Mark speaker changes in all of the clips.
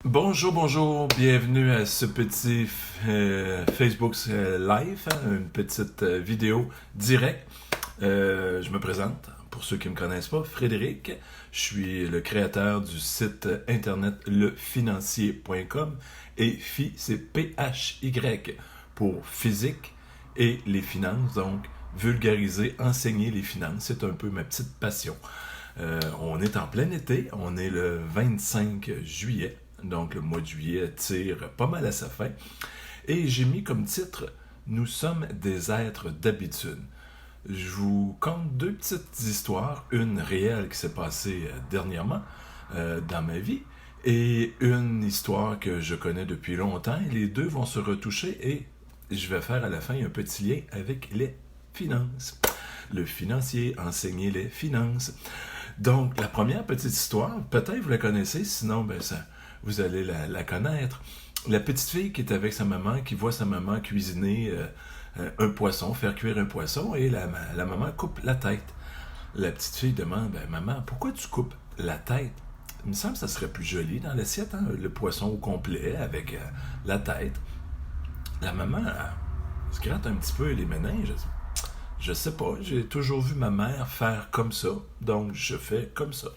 Speaker 1: Bonjour, bonjour, bienvenue à ce petit Facebook Live, une petite vidéo directe. Je me présente, pour ceux qui ne me connaissent pas, Frédéric. Je suis le créateur du site internet lefinancier.com et FI, c'est P-H-Y pour physique et les finances, donc vulgariser, enseigner les finances, c'est un peu ma petite passion. On est en plein été, on est le 25 juillet. Donc, le mois de juillet tire pas mal à sa fin. Et j'ai mis comme titre « Nous sommes des êtres d'habitude ». Je vous conte deux petites histoires, une réelle qui s'est passée dernièrement dans ma vie et une histoire que je connais depuis longtemps. Et les deux vont se retoucher et je vais faire à la fin un petit lien avec les finances. Le financier, enseigner les finances. Donc, la première petite histoire, peut-être vous la connaissez, sinon, vous allez la connaître. La petite fille qui est avec sa maman, qui voit sa maman cuisiner un poisson, faire cuire un poisson, et la maman coupe la tête. La petite fille demande, maman, pourquoi tu coupes la tête? Il me semble que ça serait plus joli dans l'assiette, hein, le poisson au complet avec la tête. La maman se gratte un petit peu les méninges. Je sais pas, j'ai toujours vu ma mère faire comme ça, donc je fais comme ça.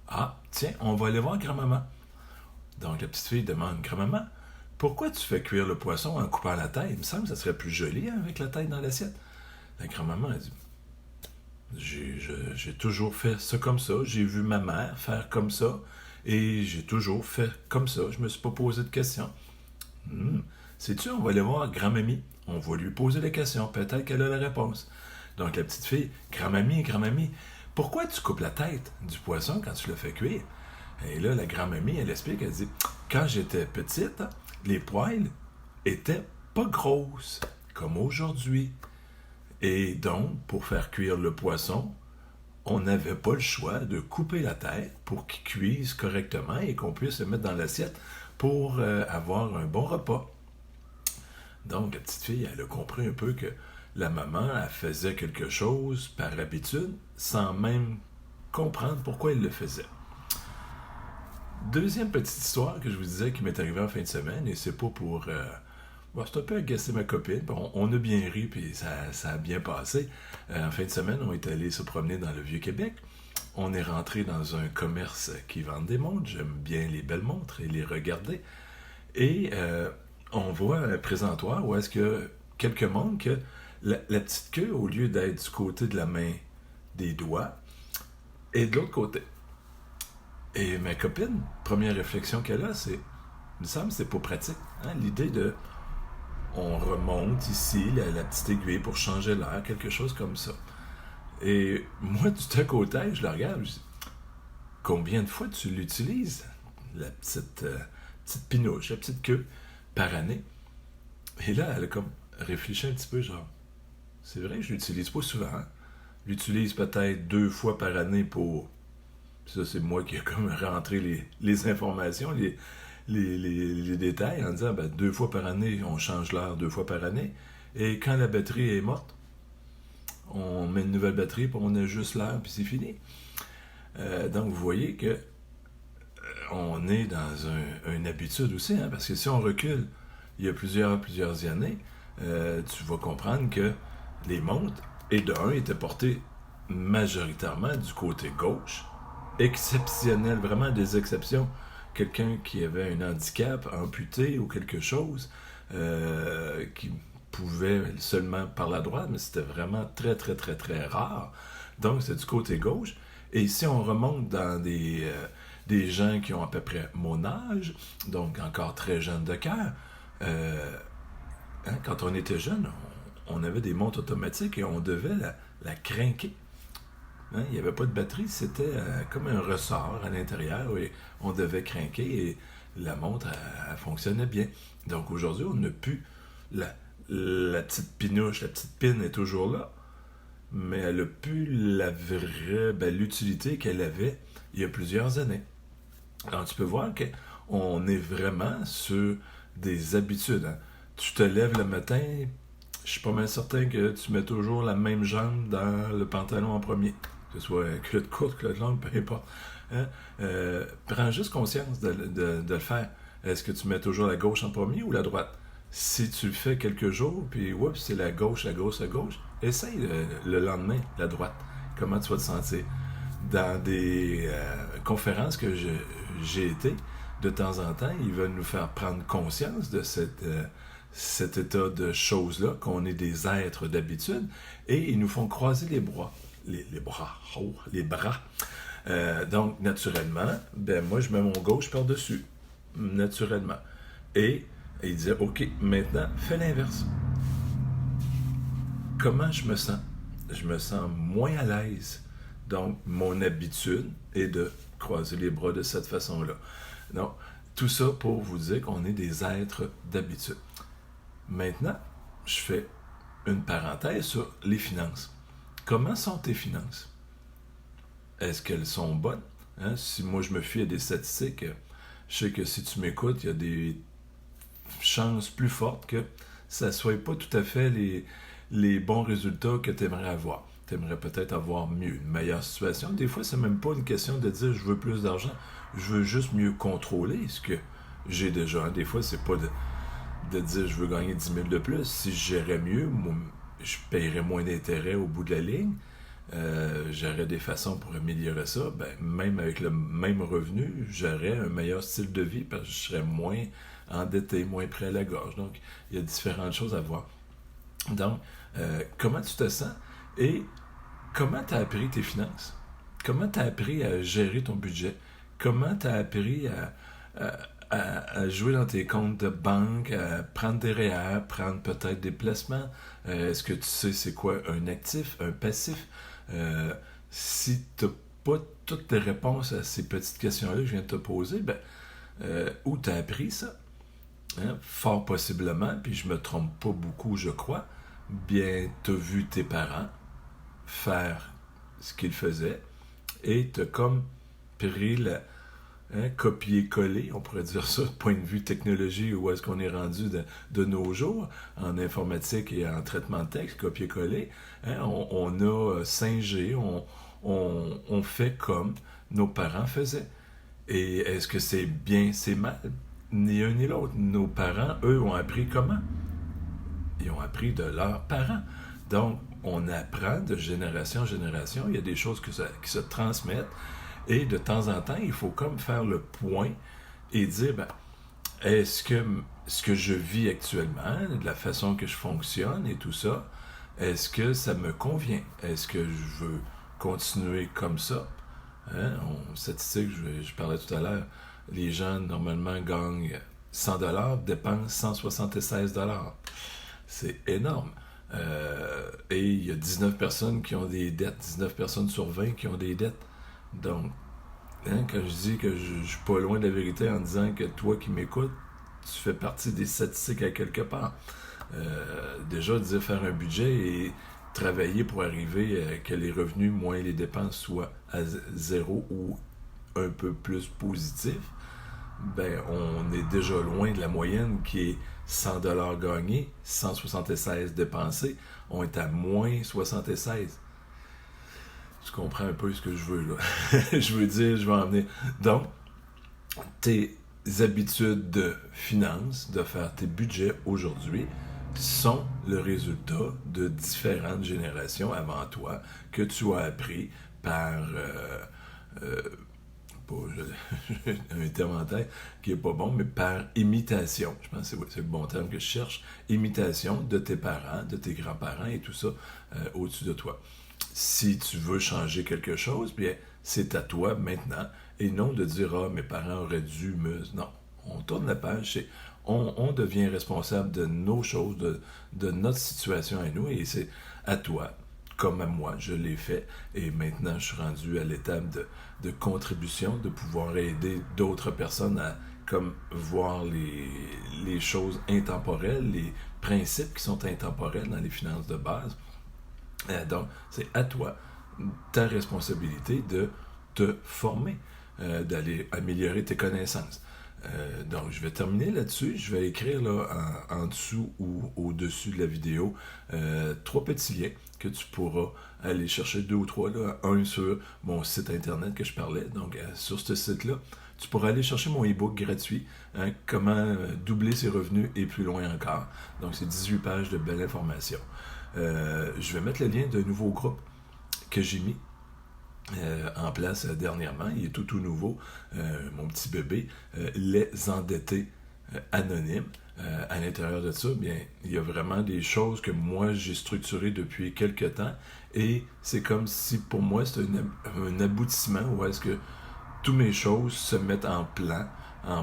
Speaker 1: Ah, tiens, on va aller voir grand-maman. Donc, la petite fille demande, grand-maman, pourquoi tu fais cuire le poisson en coupant la tête? Il me semble que ça serait plus joli hein, avec la tête dans l'assiette. La grand-maman a dit, j'ai toujours fait ça comme ça, j'ai vu ma mère faire comme ça, et j'ai toujours fait comme ça, je me suis pas posé de questions. Sais-tu, on va aller voir grand-mamie, on va lui poser des questions, peut-être qu'elle a la réponse. Donc, la petite fille, grand-mamie, pourquoi tu coupes la tête du poisson quand tu le fais cuire? Et là, la grand-mamie, elle explique, elle dit, quand j'étais petite, les poêles étaient pas grosses, comme aujourd'hui. Et donc, pour faire cuire le poisson, on n'avait pas le choix de couper la tête pour qu'il cuise correctement et qu'on puisse le mettre dans l'assiette pour avoir un bon repas. Donc, la petite fille, elle a compris un peu que la maman, elle faisait quelque chose par habitude, sans même comprendre pourquoi elle le faisait. Deuxième petite histoire que je vous disais qui m'est arrivée en fin de semaine, et c'est pas pour... c'est un peu agacer ma copine, on a bien ri, puis ça a bien passé. En fin de semaine, on est allé se promener dans le Vieux-Québec. On est rentré dans un commerce qui vend des montres. J'aime bien les belles montres et les regarder. Et on voit un présentoir où est-ce que quelques montres que la petite queue, au lieu d'être du côté de la main des doigts, est de l'autre côté. Et ma copine, première réflexion qu'elle a, c'est, il me semble que c'est pas pratique. Hein? L'idée de, on remonte ici la petite aiguille pour changer l'air, quelque chose comme ça. Et moi, du tac au tac, je la regarde, je dis, combien de fois tu l'utilises, la petite pinouche, la petite queue, par année? Et là, elle a comme réfléchi un petit peu, genre, c'est vrai, je l'utilise pas souvent. Hein? Je l'utilise peut-être 2 fois par année pour... Ça, c'est moi qui ai comme rentré les informations, les détails en disant 2 fois par année, on change l'air 2 fois par année. Et quand la batterie est morte, on met une nouvelle batterie, puis on ajuste l'air, puis c'est fini. Donc, vous voyez que on est dans une habitude aussi, hein, parce que si on recule il y a plusieurs années, tu vas comprendre que les montres, et de un, étaient portées majoritairement du côté gauche, exceptionnel, vraiment des exceptions. Quelqu'un qui avait un handicap amputé ou quelque chose, qui pouvait seulement par la droite, mais c'était vraiment très, très, très, très rare. Donc, c'est du côté gauche. Et si on remonte dans des gens qui ont à peu près mon âge, donc encore très jeunes de cœur, quand on était jeune, on avait des montres automatiques et on devait la crinquer. Hein, il n'y avait pas de batterie, c'était comme un ressort à l'intérieur et on devait crinquer et la montre, elle fonctionnait bien. Donc aujourd'hui, on n'a plus la petite pinouche, la petite pin est toujours là, mais elle n'a plus la vraie, l'utilité qu'elle avait il y a plusieurs années. Alors tu peux voir qu'on est vraiment sur des habitudes. Hein. Tu te lèves le matin, je suis pas mal certain que tu mets toujours la même jambe dans le pantalon en premier. Que ce soit culotte courte, culotte longue, peu importe. Hein? Prends juste conscience de le faire. Est-ce que tu mets toujours la gauche en premier ou la droite? Si tu le fais quelques jours, puis oups, c'est la gauche, essaye le lendemain, la droite. Comment tu vas te sentir? Dans des conférences que j'ai été, de temps en temps, ils veulent nous faire prendre conscience de cet état de choses-là, qu'on est des êtres d'habitude, et ils nous font croiser les bras. Les bras. Donc, naturellement, moi, je mets mon gauche par-dessus. Naturellement. Et il disait, OK, maintenant, fais l'inverse. Comment je me sens? Je me sens moins à l'aise. Donc, mon habitude est de croiser les bras de cette façon-là. Donc, tout ça pour vous dire qu'on est des êtres d'habitude. Maintenant, je fais une parenthèse sur les finances. Comment sont tes finances? Est-ce qu'elles sont bonnes? Hein? Si moi je me fie à des statistiques, je sais que si tu m'écoutes, il y a des chances plus fortes que ça ne soit pas tout à fait les bons résultats que tu aimerais avoir. Tu aimerais peut-être avoir mieux, une meilleure situation. Des fois, c'est même pas une question de dire je veux plus d'argent. Je veux juste mieux contrôler ce que j'ai déjà. Des fois, c'est pas de dire je veux gagner 10 000 de plus. Si je gérais mieux, moi, je paierais moins d'intérêts au bout de la ligne. J'aurais des façons pour améliorer ça. Même avec le même revenu, j'aurais un meilleur style de vie parce que je serais moins endetté, moins près à la gorge. Donc, il y a différentes choses à voir. Donc, comment tu te sens et comment tu as appris tes finances? Comment tu as appris à gérer ton budget? Comment tu as appris à jouer dans tes comptes de banque, à prendre des REER, prendre peut-être des placements? Est-ce que tu sais c'est quoi un actif, un passif? Si tu n'as pas toutes les réponses à ces petites questions-là que je viens de te poser, où tu as appris ça? Hein? Fort possiblement, puis je me trompe pas beaucoup, je crois, bien, tu as vu tes parents faire ce qu'ils faisaient et tu as comme pris copier-coller, on pourrait dire ça, point de vue technologie, où est-ce qu'on est rendu de nos jours, en informatique et en traitement de texte, copier-coller. Hein, on a singé, on fait comme nos parents faisaient. Et est-ce que c'est bien, c'est mal? Ni un ni l'autre. Nos parents, eux, ont appris comment? Ils ont appris de leurs parents. Donc, on apprend de génération en génération. Il y a des choses qui se transmettent. Et de temps en temps, il faut comme faire le point et dire, est-ce que ce que je vis actuellement, de la façon que je fonctionne et tout ça, est-ce que ça me convient? Est-ce que je veux continuer comme ça? Hein? Statistique, je parlais tout à l'heure, les gens normalement gagnent 100$, dépensent 176$. C'est énorme. Et il y a 19 personnes qui ont des dettes, 19 personnes sur 20 qui ont des dettes. Donc, hein, quand je dis que je suis pas loin de la vérité en disant que toi qui m'écoutes, tu fais partie des statistiques à quelque part. Déjà, dire faire un budget et travailler pour arriver à que les revenus moins les dépenses soient à zéro ou un peu plus positif, on est déjà loin de la moyenne qui est 100$ gagnés, 176 dépensés. On est à moins 76. Tu comprends un peu ce que je veux, là. Je veux dire, je vais en venir. Donc, tes habitudes de finances, de faire tes budgets aujourd'hui, sont le résultat de différentes générations avant toi que tu as appris par un terme en tête qui est pas bon, mais par imitation. Je pense que c'est le bon terme que je cherche. Imitation de tes parents, de tes grands-parents et tout ça au-dessus de toi. Si tu veux changer quelque chose, bien, c'est à toi maintenant, et non de dire « Ah, mes parents auraient dû me... » Non, on tourne la page, on devient responsable de nos choses, de notre situation à nous, et c'est à toi, comme à moi, je l'ai fait, et maintenant je suis rendu à l'étape de contribution, de pouvoir aider d'autres personnes à comme voir les choses intemporelles, les principes qui sont intemporels dans les finances de base. Donc, c'est à toi, ta responsabilité de te former, d'aller améliorer tes connaissances. Donc, je vais terminer là-dessus. Je vais écrire là, en dessous ou au-dessus de la vidéo 3 petits liens que tu pourras aller chercher, 2 ou 3. Là. Un sur mon site internet que je parlais. Donc, sur ce site-là, tu pourras aller chercher mon e-book gratuit, hein, comment doubler ses revenus et plus loin encore. Donc, c'est 18 pages de belle information. Je vais mettre le lien d'un nouveau groupe que j'ai mis en place dernièrement. Il est tout nouveau, mon petit bébé, Les Endettés Anonymes. À l'intérieur de ça, bien, il y a vraiment des choses que moi j'ai structurées depuis quelques temps et c'est comme si pour moi c'est un aboutissement où est-ce que toutes mes choses se mettent en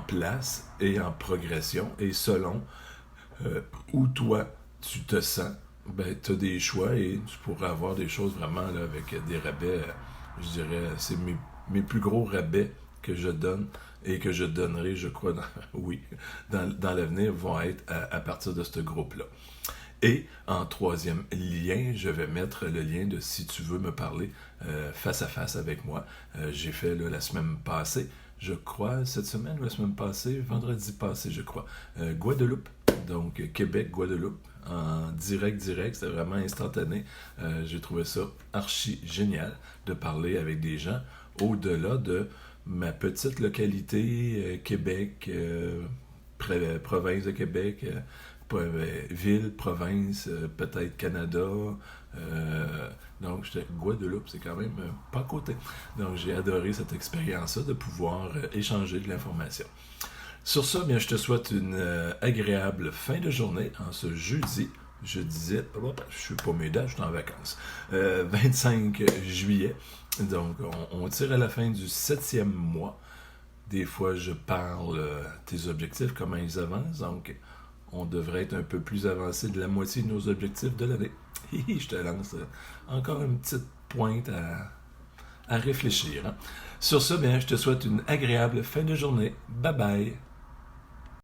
Speaker 1: place et en progression et selon où toi tu te sens, ben, tu as des choix et tu pourrais avoir des choses vraiment là, avec des rabais. Je dirais, c'est mes plus gros rabais que je donne et que je donnerai, je crois, dans l'avenir, vont être à partir de ce groupe-là. Et en troisième lien, je vais mettre le lien de si tu veux me parler face à face avec moi. J'ai fait là, la semaine passée, je crois, cette semaine ou la semaine passée, vendredi passé, je crois, Guadeloupe, donc Québec, Guadeloupe, en direct, c'était vraiment instantané. J'ai trouvé ça archi génial de parler avec des gens au-delà de ma petite localité, Québec, province de Québec, ville, province, peut-être Canada. Donc, j'étais Guadeloupe, c'est quand même pas à côté. Donc, j'ai adoré cette expérience-là de pouvoir échanger de l'information. Sur ça, bien, je te souhaite une agréable fin de journée en ce jeudi. Je disais, je suis pas mes dates, je suis en vacances. 25 juillet. Donc, on tire à la fin du 7e mois. Des fois, je parle tes objectifs, comment ils avancent. Donc, on devrait être un peu plus avancé de la moitié de nos objectifs de l'année. Je te lance encore une petite pointe à réfléchir. Hein. Sur ce, bien, je te souhaite une agréable fin de journée. Bye bye!